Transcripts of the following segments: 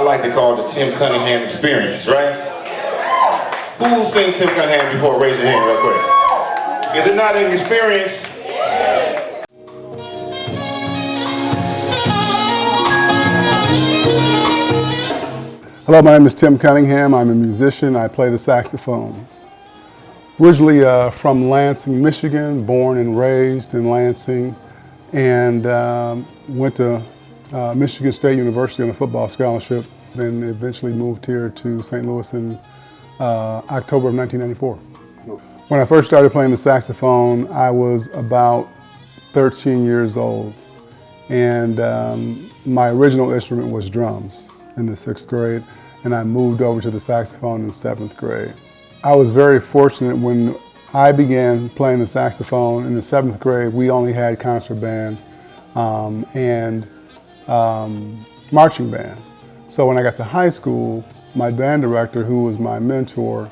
like to call the Tim Cunningham experience, right? Who's seen Tim Cunningham before? Raise your hand real quick. Is it not an experience? Hello, my name is Tim Cunningham. I'm a musician. I play the saxophone. Originally from Lansing, Michigan, born and raised in Lansing, and went to Michigan State University on a football scholarship, then eventually moved here to St. Louis in October of 1994. When I first started playing the saxophone, I was about 13 years old, and my original instrument was drums in the 6th grade, and I moved over to the saxophone in 7th grade. I was very fortunate when I began playing the saxophone in the 7th grade. We only had concert band and marching band. So when I got to high school, my band director, who was my mentor,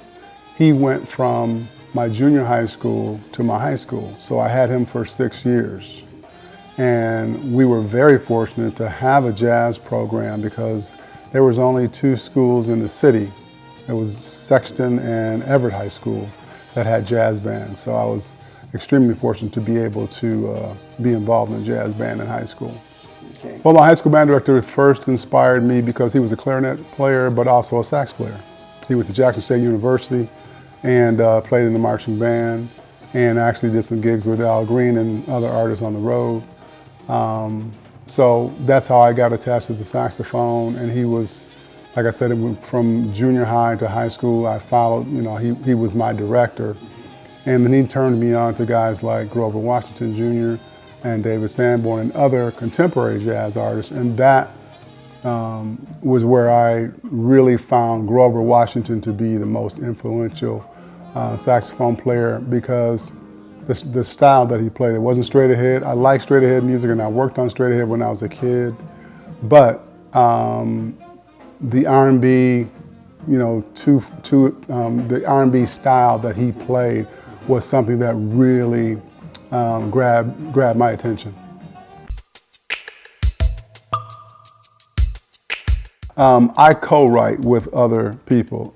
he went from my junior high school to my high school. So I had him for 6 years. And we were very fortunate to have a jazz program because there was only 2 schools in the city. It was Sexton and Everett High School that had jazz bands. So I was extremely fortunate to be able to be involved in a jazz band in high school. Okay. Well, my high school band director first inspired me because he was a clarinet player, but also a sax player. He went to Jackson State University and played in the marching band, and actually did some gigs with Al Green and other artists on the road. So that's how I got attached to the saxophone, and he was, like I said, it went from junior high to high school. I followed, you know, he was my director. And then he turned me on to guys like Grover Washington Jr. and David Sanborn and other contemporary jazz artists. And that was where I really found Grover Washington to be the most influential saxophone player, because the style that he played, it wasn't straight ahead. I like straight ahead music, and I worked on straight ahead when I was a kid. But the R&B, you know, the R&B style that he played was something that really grabbed my attention. I co-write with other people.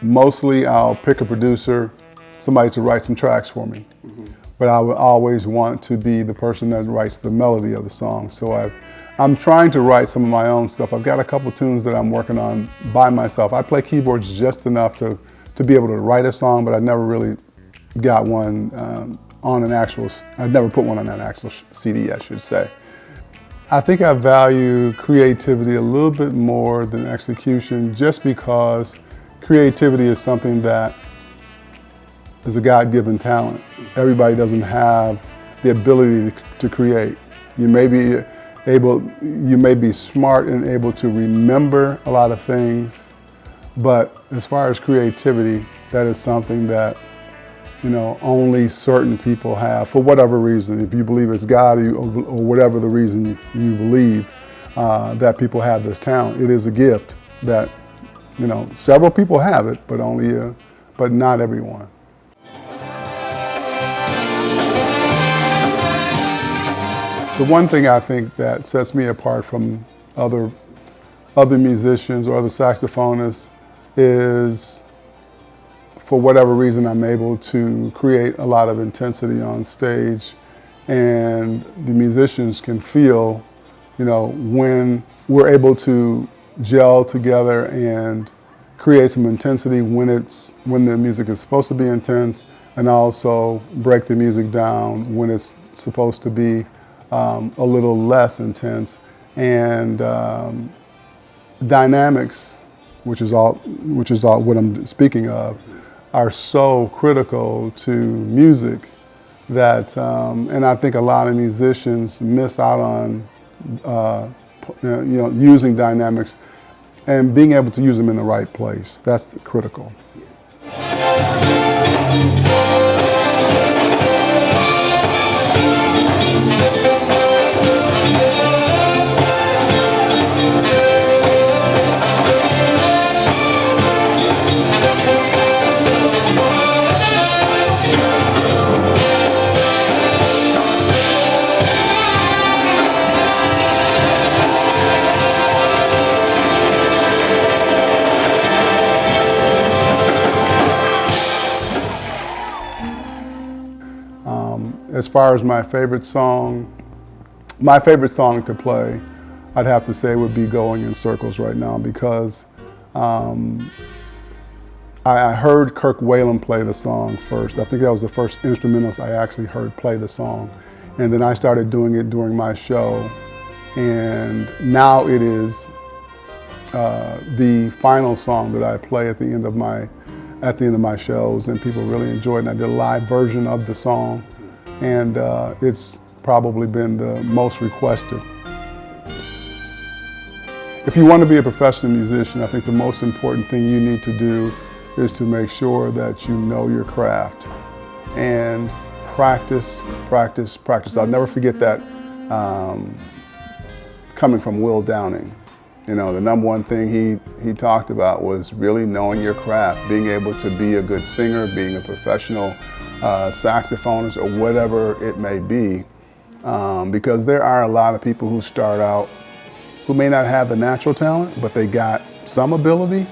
Mostly I'll pick a producer, somebody to write some tracks for me. But I would always want to be the person that writes the melody of the song. So I'm trying to write some of my own stuff. I've got a couple tunes that I'm working on by myself. I play keyboards just enough to be able to write a song, but I never really got one on an actual, I've never put one on an actual CD, I should say. I think I value creativity a little bit more than execution, just because creativity is something that is a God-given talent. Everybody doesn't have the ability to create. You may be smart and able to remember a lot of things, but as far as creativity, that is something that, you know, only certain people have, for whatever reason. If you believe it's God or whatever the reason you believe that people have this talent, it is a gift that, you know, several people have it, but not everyone. The one thing I think that sets me apart from other musicians or other saxophonists is, for whatever reason, I'm able to create a lot of intensity on stage, and the musicians can feel, you know, when we're able to gel together and create some intensity when the music is supposed to be intense, and also break the music down when it's supposed to be a little less intense. And dynamics, which is all what I'm speaking of, are so critical to music that, and I think a lot of musicians miss out on, using dynamics and being able to use them in the right place. That's critical. as far as my favorite song to play, I'd have to say would be Going in Circles right now, because I heard Kirk Whalum play the song first. I think that was the first instrumentalist I actually heard play the song. And then I started doing it during my show. And now it is the final song that I play at the end of my shows, and people really enjoy it. And I did a live version of the song, and it's probably been the most requested. If you want to be a professional musician, I think the most important thing you need to do is to make sure that you know your craft and practice, practice, practice. I'll never forget that coming from Will Downing. You know, the number one thing he talked about was really knowing your craft, being able to be a good singer, being a professional saxophonist, or whatever it may be. Because there are a lot of people who start out who may not have the natural talent, but they got some ability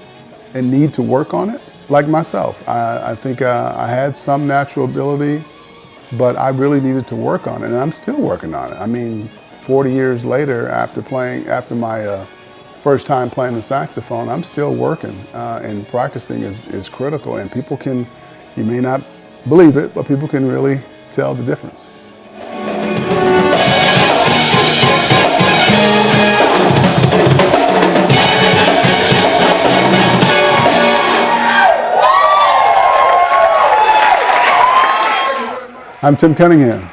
and need to work on it. Like myself, I think I had some natural ability, but I really needed to work on it, and I'm still working on it. I mean, 40 years later, after my first time playing the saxophone, I'm still working, and practicing is critical, and people can, you may not believe it, but people can really tell the difference. I'm Tim Cunningham.